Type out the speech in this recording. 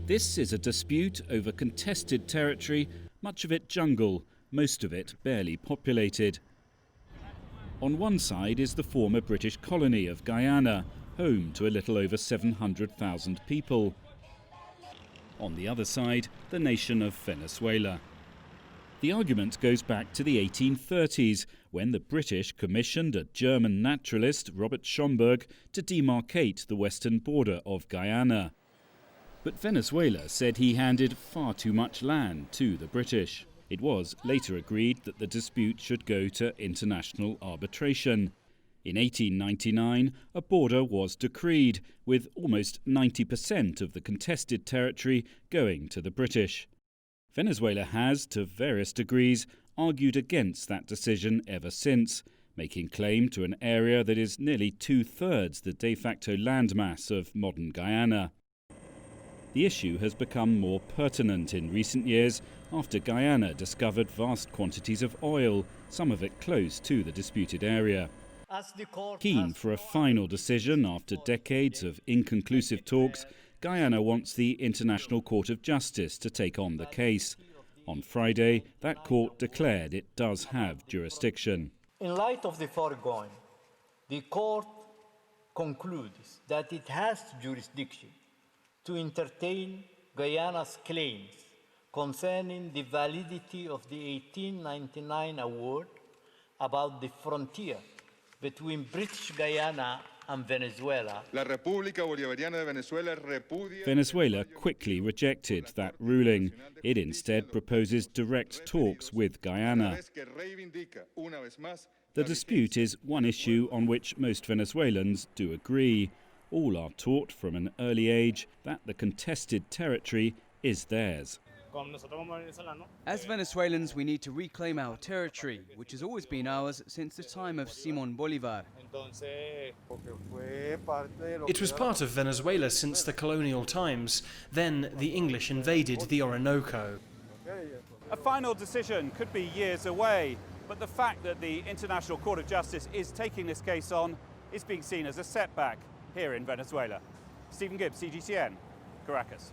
This is a dispute over contested territory, much of it jungle, most of it barely populated. On one side is the former British colony of Guyana, home to a little over 700,000 people. On the other side, the nation of Venezuela. The argument goes back to the 1830s, when the British commissioned a German naturalist, Robert Schomburg, to demarcate the western border of Guyana. But Venezuela said he handed far too much land to the British. It was later agreed that the dispute should go to international arbitration. In 1899, a border was decreed, with almost 90% of the contested territory going to the British. Venezuela has, to various degrees, argued against that decision ever since, making claim to an area that is nearly two-thirds the de facto landmass of modern Guyana. The issue has become more pertinent in recent years after Guyana discovered vast quantities of oil, some of it close to the disputed area. Keen for a final decision after decades of inconclusive talks, Guyana wants the International Court of Justice to take on the case. On Friday, that court declared it does have jurisdiction. In light of the foregoing, the court concludes that it has jurisdiction to entertain Guyana's claims concerning the validity of the 1899 award about the frontier between British Guyana and Venezuela. Venezuela quickly rejected that ruling. It instead proposes direct talks with Guyana. The dispute is one issue on which most Venezuelans do agree. All are taught from an early age that the contested territory is theirs. As Venezuelans, we need to reclaim our territory, which has always been ours since the time of Simón Bolívar. It was part of Venezuela since the colonial times. Then the English invaded the Orinoco. A final decision could be years away, but the fact that the International Court of Justice is taking this case on is being seen as a setback here in Venezuela. Stephen Gibbs, CGTN, Caracas.